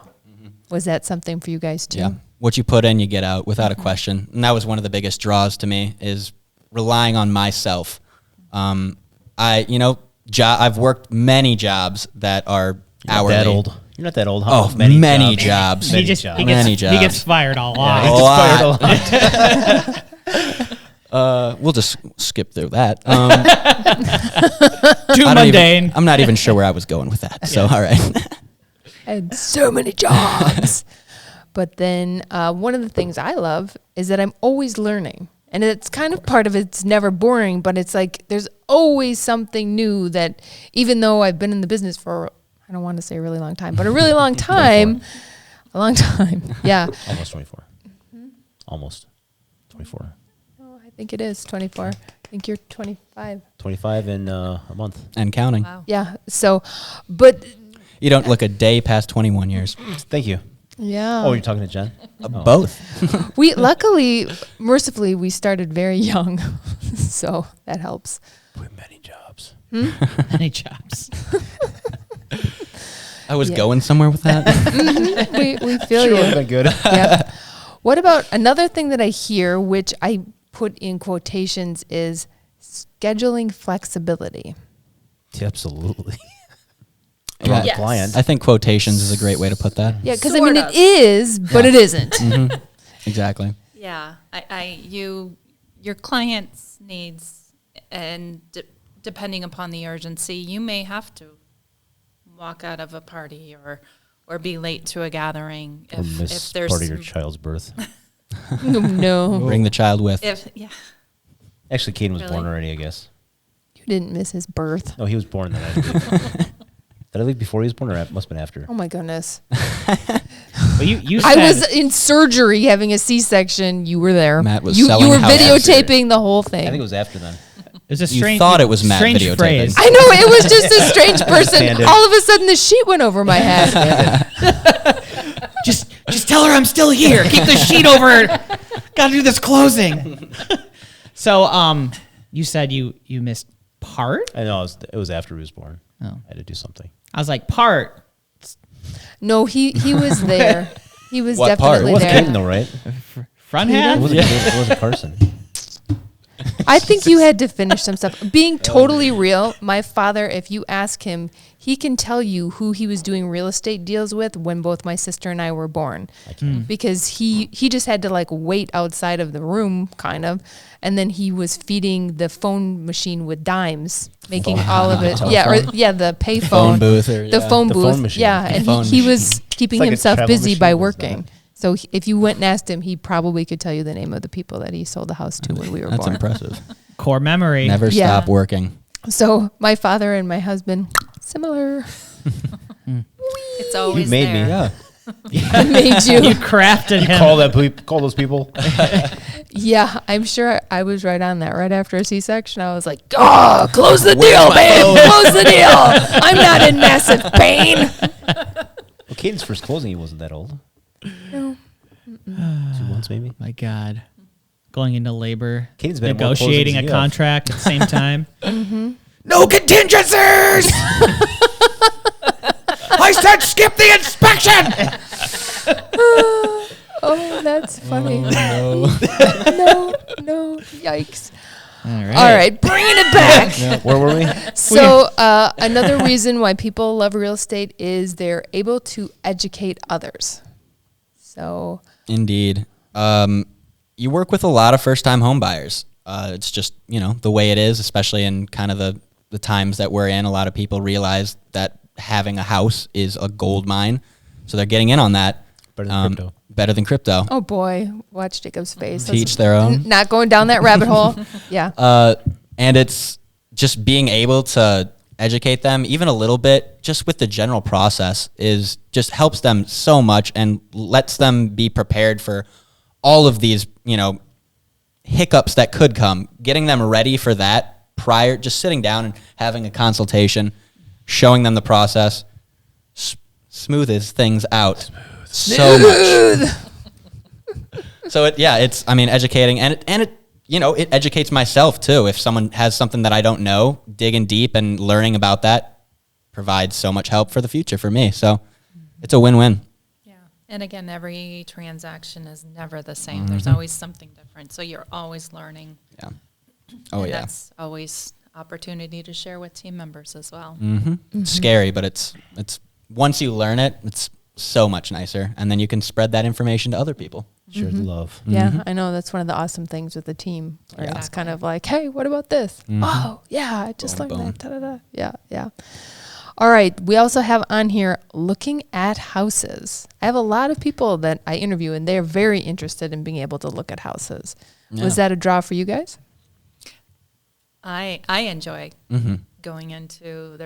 Was that something for you guys too? Yeah. What you put in, you get out without a question. And that was one of the biggest draws to me, is relying on myself. I've worked many jobs that are You're not hourly. that old. You're not that old. Huh? Oh, many jobs. He Many gets jobs. fired a lot. He A gets fired a lot. We'll just skip through that. Too mundane. I'm not even sure where I was going with that. So, all right. I had so many jobs. But then one of the things I love is that I'm always learning. And it's kind of part of it's never boring, but it's like there's always something new that even though I've been in the business for, I don't want to say a really long time, but a really long time. A long time. Yeah. Almost 24. Almost 24. Oh, I think it is 24. I think you're 25. 25 in a month. And counting. Wow. Yeah. So, but You don't look a day past 21 years. Thank you. yeah. Oh, you're talking to Jen? Both. We luckily, mercifully, we started very young. So that helps. With many jobs. Many jobs. I was Yeah. going somewhere with that. We feel Sure you. would have been good. Yeah. What about another thing that I hear, which I put in quotations, is scheduling flexibility. Absolutely. Yeah. Yes. Client. I think quotations is a great way to put that. Yeah, because I Sort mean, of. it is, but it isn't. Exactly. Yeah, your client's needs, and depending upon the urgency, you may have to walk out of a party or be late to a gathering Or miss if there's part of your child's birth. No, Bring the child with. Actually, Caden was born Really? already, I guess. you didn't miss his birth. No, he was born the night. Did I leave before he was born, or must have been after? Oh my goodness. Well, you I said, was in surgery having a C-section. You were there. Matt was you selling were houses. videotaping the whole thing. I think it was after then. It's a You strange. thought it was Matt strange videotaping. phrase. I know, it was just a strange person. Stand it. All of a sudden, the sheet went over my head. Just tell her I'm still here. Keep the sheet over. Got to do this closing. So, you said you missed part. I know it was after he was born. Oh. I had to do something. I was like, part. No, he was there. He was What part? definitely It wasn't there. Caden though, right? Front It half. wasn't Carson. I think you had to finish some stuff. Being totally real, my father, if you ask him, he can tell you who he was doing real estate deals with when both my sister and I were born. Because he just had to like wait outside of the room, kind of, and then he was feeding the phone machine with dimes, making all of it. The pay phone booth or the phone The booth. phone machine. Yeah, and phone he was keeping like a himself travel busy machine, by was that? working. So if you went and asked him, he probably could tell you the name of the people that he sold the house to when we were That's born. impressive. Core memory. Never Yeah. stop working. So my father and my husband, similar. It's always You made there. me. Yeah. I made You you. crafted him. Call those people. Yeah, I'm sure I was right on that. Right after a C-section, I was like, "Oh, close the deal, man! Close the deal! I'm not in massive pain." Well, Caden's first closing, he wasn't that old. No. 2 months maybe. My God. Going into labor, Caden's been at more negotiating closings a than you have. contract at the same time. No contingencies! I said skip the inspection! Oh, that's funny. No. No, yikes. All right. All right, bringing it back. Where were we? So another reason why people love real estate is they're able to educate others. So Indeed. You work with a lot of first-time home buyers. It's just, the way it is, especially in kind of the times that we're in. A lot of people realize that having a house is a gold mine. So they're getting in on that. Better than crypto. Better than crypto. oh boy, watch Jacob's face. To each their own. Not going down that rabbit hole. Yeah. And it's just being able to educate them even a little bit just with the general process is just helps them so much and lets them be prepared for all of these, hiccups that could come. Getting them ready for that prior, just sitting down and having a consultation, showing them the process, smoothes things out so much. So it's educating and it educates myself too. If someone has something that I don't know, digging deep and learning about that provides so much help for the future for me. So it's a win-win. Yeah. And again, every transaction is never the same. There's always something different. So you're always learning. Yeah. Oh, and yeah. That's always opportunity to share with team members as well. It's scary, but it's once you learn it, it's so much nicer. And then you can spread that information to other people. Share the love. Yeah, I know that's one of the awesome things with the team. Where Yeah. It's kind of like, hey, what about this? Oh, yeah, I just Boom, learned that. Da-da-da. Yeah. All right. We also have on here looking at houses. I have a lot of people that I interview, and they're very interested in being able to look at houses. Yeah. Was that a draw for you guys? I enjoy going into,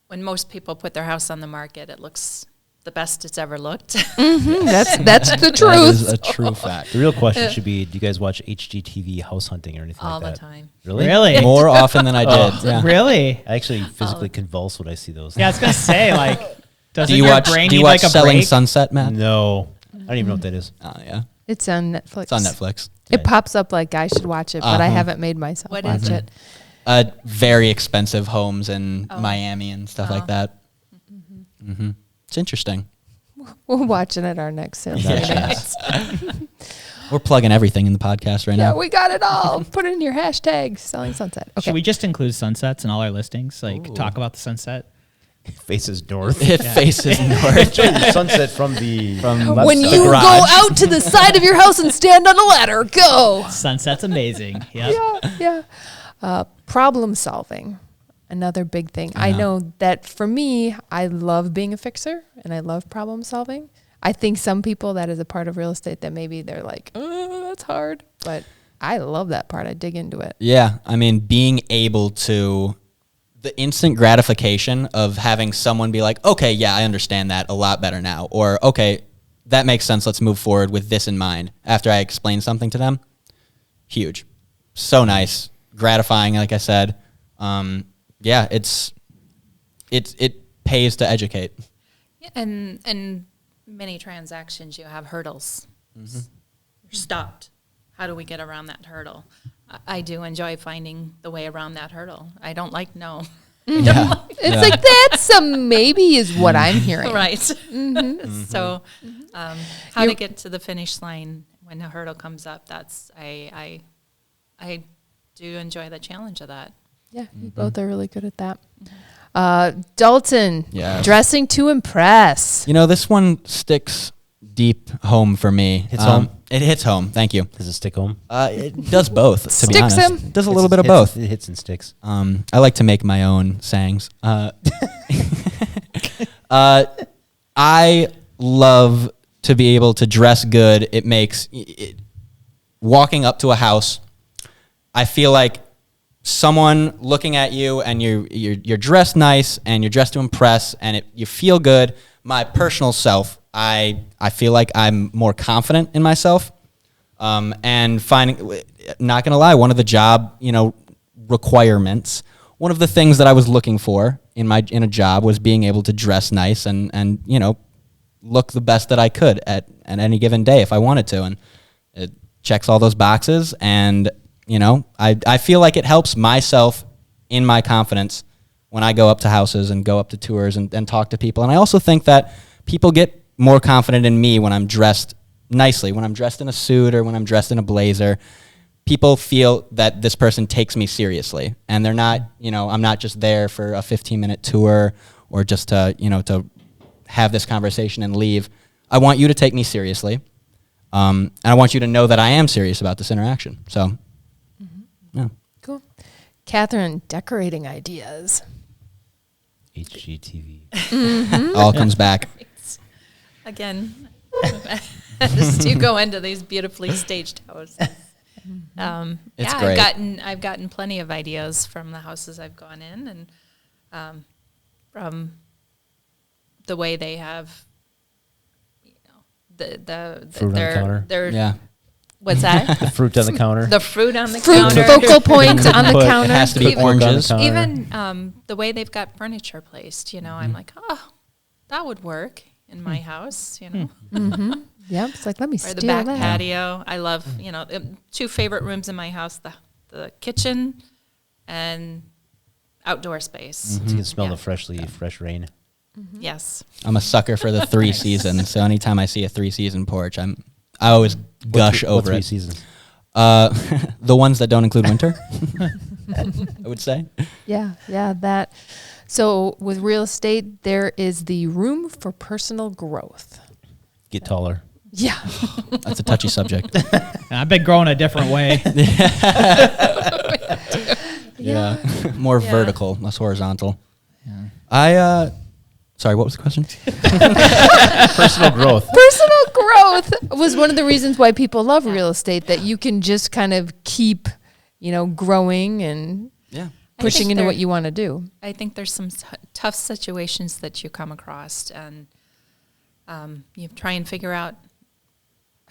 when most people put their house on the market, it looks the best it's ever looked. That's the That truth. is a true fact. The real question should be: do you guys watch HGTV house hunting or anything All like the that? time. Really? Really? More often than I did. Yeah. Really? I actually physically convulse when I see those. Yeah, I was going to say, like, doesn't Do you your watch brain need like a Selling break? Sunset, Matt? No, I don't even know what that is. Oh, yeah. It's on Netflix. It's on Netflix. It pops up like I should watch it, but I Uh-huh. haven't made myself What watch is it. Very expensive homes in Oh. Miami and stuff like that. It's interesting. We'll watch it at our next sales meeting. We're plugging everything in the podcast right Yeah, now. we got it all. Put it in your hashtag, Selling Sunset. Okay. Should we just include sunsets in all our listings? Like, talk about the sunset? Faces north. It faces north. Sunset from the From left when side. you go garage. out to the side of your house and stand on a ladder, go. Sunset's amazing. Yep. Yeah. Problem solving, another big thing. I know that for me, I love being a fixer and I love problem solving. I think some people that is a part of real estate that maybe they're like, oh, that's hard. But I love that part. I dig into it. Yeah, being able to the instant gratification of having someone be like, okay, yeah, I understand that a lot better now. Or, okay, that makes sense. Let's move forward with this in mind. After I explain something to them, huge. So nice. Gratifying, like I said. Yeah, it pays to educate. Yeah, and many transactions, you have hurdles. You're stopped. How do we get around that hurdle? I do enjoy finding the way around that hurdle. I don't like no. Yeah. It's like that's a maybe is what I'm hearing. Right. So how to get to the finish line when a hurdle comes up, that's I do enjoy the challenge of that. Yeah, you both are really good at that. Dalton, Yeah. dressing to impress. You know, this one sticks deep home for me. Hits home? It hits home. Thank you. Does it stick home? It does both, to be Sticks honest. him? It does a little bit of both. It hits and sticks. I like to make my own sayings. I love to be able to dress good. It makes walking up to a house, I feel like someone looking at you and you're dressed nice and you're dressed to impress and you feel good. My personal self, I feel like I'm more confident in myself. And finding, not gonna lie, one of the job, requirements, one of the things that I was looking for in a job was being able to dress nice and look the best that I could at any given day if I wanted to. And it checks all those boxes. And, I feel like it helps myself in my confidence when I go up to houses and go up to tours and talk to people. And I also think that people get more confident in me when I'm dressed nicely, when I'm dressed in a suit or when I'm dressed in a blazer. People feel that this person takes me seriously, and they're not, I'm not just there for a 15-minute tour or just to have this conversation and leave. I want you to take me seriously, and I want you to know that I am serious about this interaction. So, yeah. Cool. Catherine, decorating ideas. HGTV. All comes back. Again, as you go into these beautifully staged houses. It's yeah, great. I've gotten plenty of ideas from the houses I've gone in, and from the way they have, the Fruit on the counter. their Yeah. what's that? The fruit on the counter. The fruit on the Fruit counter. focal point on the But it counter. It has to be Put pork on the oranges. counter. Even the way they've got furniture placed, I'm like, oh, that would work in my house, Yeah, it's like, let me Or steal the back that. patio. I love, two favorite rooms in my house, the kitchen and outdoor space. So you can smell Yeah. the fresh rain. Yes. I'm a sucker for the 3 seasons. So anytime I see a 3-season porch, I always gush What over three it. seasons? The ones that don't include winter, I would say. Yeah, that. So with real estate, there is the room for personal growth. Get taller. Yeah. That's a touchy subject. I've been growing a different way. Yeah. More Yeah. vertical, less horizontal. Yeah. Sorry, what was the question? Personal growth. Personal growth was one of the reasons why people love real estate, that you can just kind of keep, growing and Yeah. pushing think into there- what you want to do. I think there's some tough situations that you come across, and you try and figure out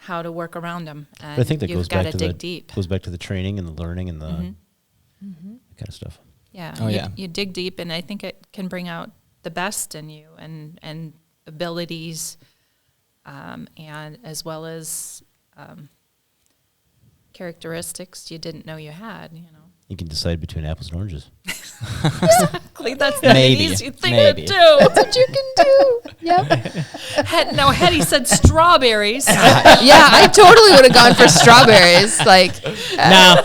how to work around them. And But I think that you've goes got back to dig the deep. goes back to the training and the learning and the kind of stuff. Yeah. Oh, yeah. You dig deep, and I think it can bring out the best in you and abilities, and as well as characteristics you didn't know you had. You can decide between apples and oranges. Exactly. That's not Maybe. an easy thing Maybe. to do. That's what you can do. Yep. Hetty said strawberries. Yeah, I totally would have gone for strawberries. Like, No,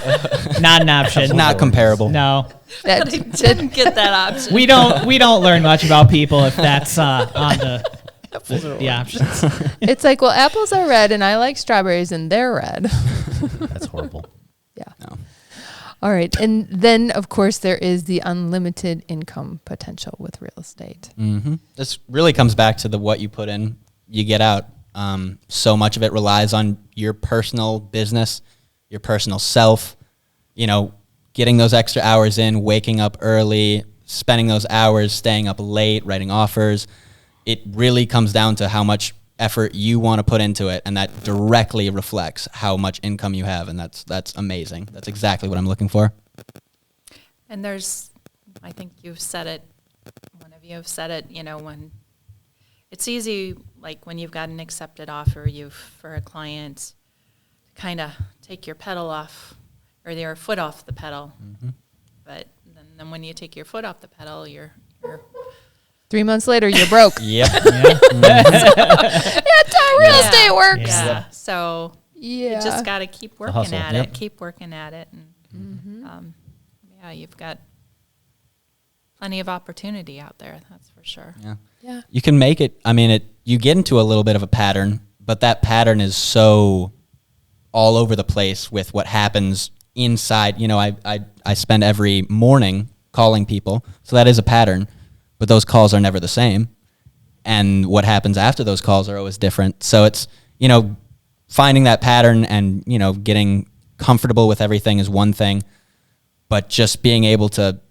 not an option. Not comparable. No, that, But I didn't get that option. we don't learn much about people if that's on the options. it's like, well, apples are red and I like strawberries and they're red. That's horrible. Yeah. No. All right. And then, of course, there is the unlimited income potential with real estate. Mm-hmm. This really comes back to what you put in, you get out. So much of it relies on your personal business, your personal self, getting those extra hours in, waking up early, spending those hours, staying up late, writing offers. It really comes down to how much effort you want to put into it, and that directly reflects how much income you have, and that's amazing. That's exactly what I'm looking for. And I think you've said it, one of you have said it, when it's easy, like when you've got an accepted offer, for a client, to kind of take your pedal off, or your foot off the pedal. Mm-hmm. But then when you take your foot off the pedal, you're 3 months later, you're broke. Yep. That's how real estate works. Yeah. So you just got to keep working at Yep. it. Keep working at it. And you've got plenty of opportunity out there. That's for sure. Yeah. You can make it. I mean, you get into a little bit of a pattern, but that pattern is so all over the place with what happens inside. I spend every morning calling people, so that is a pattern. But those calls are never the same. And what happens after those calls are always different. So it's, finding that pattern and, getting comfortable with everything is one thing. But just being able to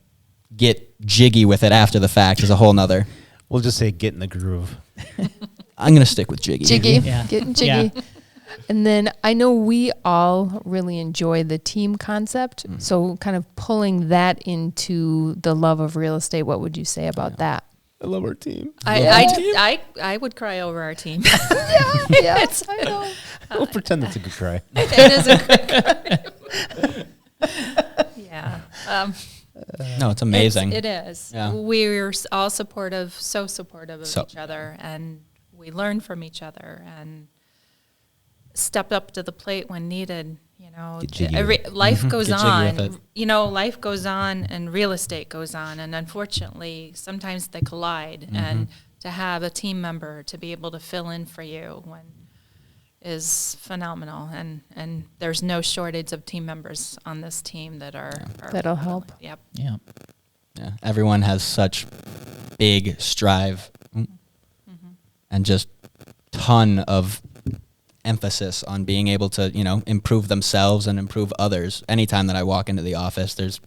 get jiggy with it after the fact is a whole nother. We'll just say get in the groove. I'm going to stick with jiggy. Getting jiggy. Yeah. And then I know we all really enjoy the team concept. Mm. So kind of pulling that into the love of real estate, what would you say about that? I love our team. I would cry over our team. Yes, I know. We'll pretend it's a good cry. It is a good cry. Yeah. No, it's amazing. It is. Yeah. We're all supportive of each other, and we learn from each other and step up to the plate when needed. Life goes on. Life goes on, and real estate goes on, and unfortunately, sometimes they collide. Mm-hmm. And to have a team member to be able to fill in for you is phenomenal. And there's no shortage of team members on this team that'll help. Yep. Yeah. Yeah. Everyone has such big strive and just ton of emphasis on being able to, improve themselves and improve others. Anytime that I walk into the office, there's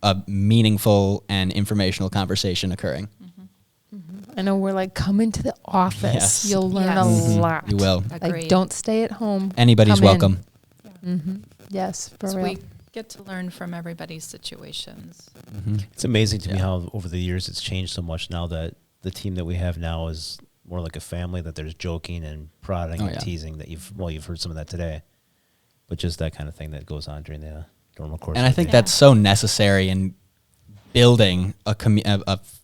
a meaningful and informational conversation occurring. Mm-hmm. Mm-hmm. I know we're like, come into the office. Yes. You'll learn a lot. You will. Like, don't stay at home. Anybody's welcome. Yeah. Mm-hmm. Yes, for real. We get to learn from everybody's situations. Mm-hmm. It's amazing to me how over the years it's changed so much now that the team that we have now is more like a family, that there's joking and prodding and teasing that you've heard some of that today, but just that kind of thing that goes on during the normal course. And I think that's so necessary in building a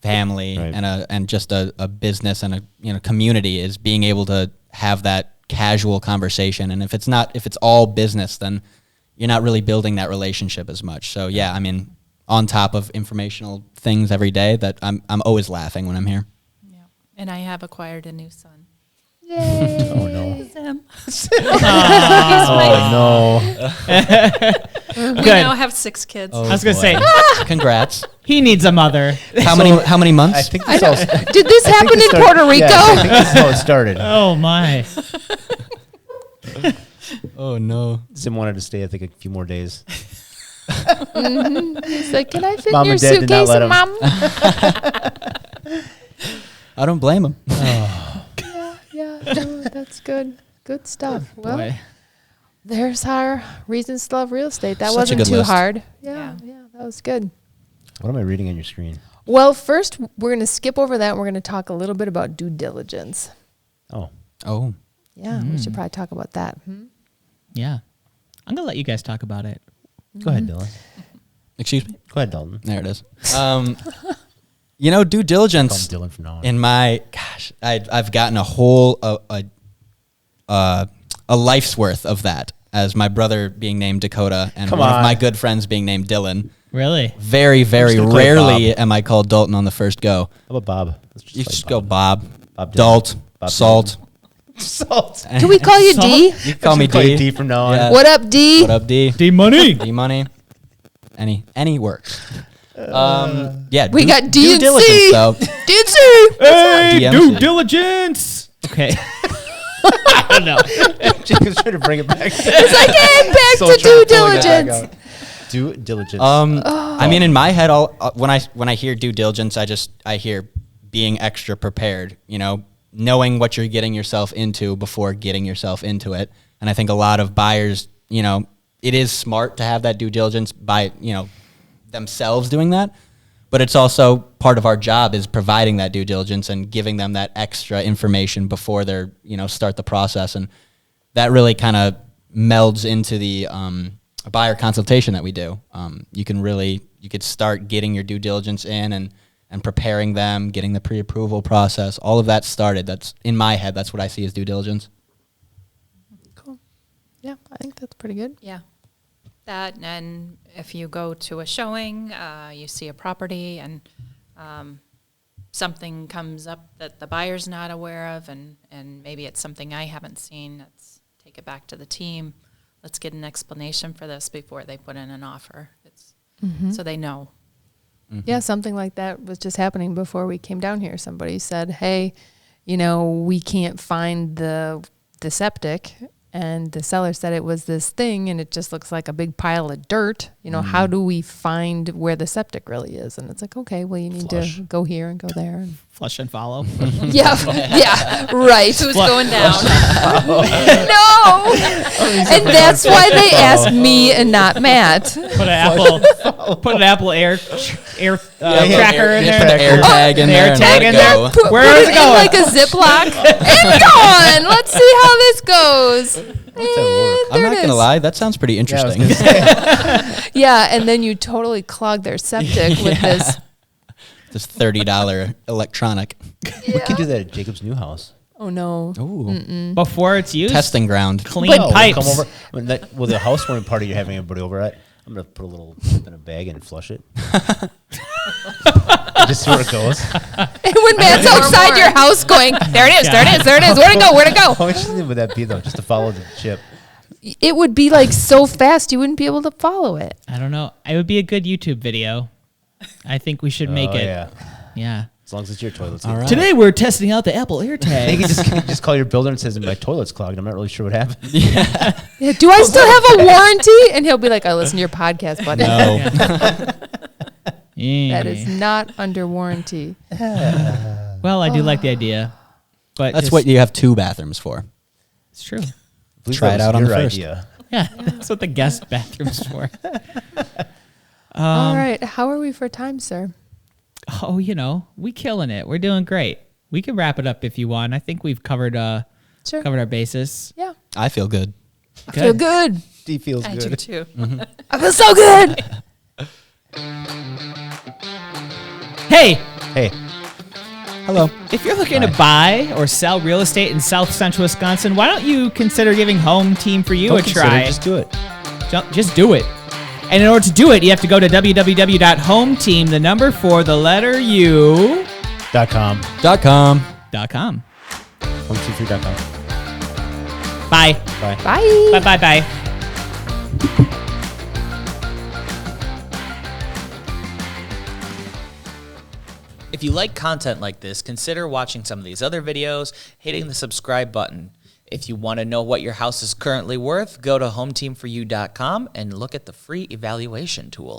family and just a business and a community, is being able to have that casual conversation. And if it's all business, then you're not really building that relationship as much. So yeah, I mean, on top of informational things every day, that I'm always laughing when I'm here. And I have acquired a new son. Yay. Oh, no. It's him. We now have 6 kids. I was going to say, Congrats. he needs a mother. How many months? I think Did this happen in Puerto Rico? Yeah, I think this is how it started. Oh, my. Oh, no. Sim wanted to stay, I think, a few more days. Mm-hmm. He's like, can I fit Mom in your and Dad did not suitcase, let him. Mom? I don't blame him. Yeah, no, that's good. Good stuff. Well, Boy. there's our reasons to love real estate. That Such a wasn't good too list. hard. Yeah, that was good. What am I reading on your screen? Well, first, we're going to skip over that. And we're going to talk a little bit about due diligence. Oh. Yeah, we should probably talk about that. Yeah. I'm going to let you guys talk about it. Go ahead, Dylan. Excuse me? Go ahead, Dalton. There it is. Due diligence. Call him Dylan from now on. In my, I've gotten a whole a life's worth of that, as my brother being named Dakota and one of my good friends being named Dylan. Really? Very, very rarely am I called Dalton on the first go. How about Bob? You just go Bob. Bob Dalt. Bob Salt. Salt. Can we call you D? You can call me Call you D. D from now on. Yeah. What up, D? What up, D? D money. D money. Any works. We due got D and C. diligence, though. D and C. Hey, DMC. due diligence. Okay. I don't know. Jacob's trying to bring it back. It's like, hey, back So to trying due to pull it back diligence. out. Due diligence. I mean, in my head, when I hear due diligence, I hear being extra prepared. Knowing what you're getting yourself into before getting yourself into it. And I think a lot of buyers, it is smart to have that due diligence by themselves doing that. But it's also part of our job is providing that due diligence and giving them that extra information before they're start the process. And that really kind of melds into the buyer consultation that we do. You could start getting your due diligence in and preparing them, getting the pre-approval process, all of that started. That's in my head. That's what I see as due diligence. Cool. Yeah, I think that's pretty good. Yeah. That, and if you go to a showing, you see a property and something comes up that the buyer's not aware of, and maybe it's something I haven't seen, let's take it back to the team. Let's get an explanation for this before they put in an offer. So they know. Mm-hmm. Yeah, something like that was just happening before we came down here. Somebody said, hey, we can't find the septic. And the seller said it was this thing, and it just looks like a big pile of dirt. How do we find where the septic really is? And it's like, okay, well, you need to go here and go there. And Flush and follow. yeah, right. Who's going down? No. And that's why they asked me and not Matt. Put an Apple air tracker in there. Put an air tag in there. Tag in there. Where Put is it it going? in like a Ziploc and gone. Let's see how this goes. I'm not going to lie. That sounds pretty interesting. Yeah, and then you totally clog their septic with this. This $30 electronic. We could do that at Jacob's new house. Oh, no. Ooh. Before it's used. Testing ground. Clean pipes. Come over. The housewarming party you're having everybody over at, I'm going to put a little dip in a bag and flush it. Just see where it goes. And when Matt's outside your house going, there it is, there it is, there it is. Where'd it go? Where'd it go? How interesting would that be, though, just to follow the chip? It would be like so fast you wouldn't be able to follow it. I don't know. It would be a good YouTube video. I think we should make it. Yeah. As long as it's your toilet. All right. Today we're testing out the Apple AirTag. You can just call your builder and says, my toilet's clogged. I'm not really sure what happened. Yeah, do I still have a warranty? And he'll be like, I listen to your podcast, buddy. No. That is not under warranty. Well, I do like the idea. But That's what you have 2 bathrooms for. It's true. Try it out on the first. Idea. Yeah, that's what the guest bathroom's for. All right. How are we for time, sir? Oh, we killing it. We're doing great. We can wrap it up if you want. I think we've covered covered our bases. Yeah. I feel good. I feel good. He feels I good. do too. Mm-hmm. I feel so good. Hey, Hello. if you're looking to buy or sell real estate in South Central Wisconsin, why don't you consider giving Home Team for You a try? Just do it. Just do it. And in order to do it, you have to go to www.hometeam, the number 4, the letter U. .com. .com. .com. Home23.com. Bye. Bye. Bye. Bye, bye, bye. If you like content like this, consider watching some of these other videos, hitting the subscribe button. If you want to know what your house is currently worth, go to hometeamforyou.com and look at the free evaluation tool.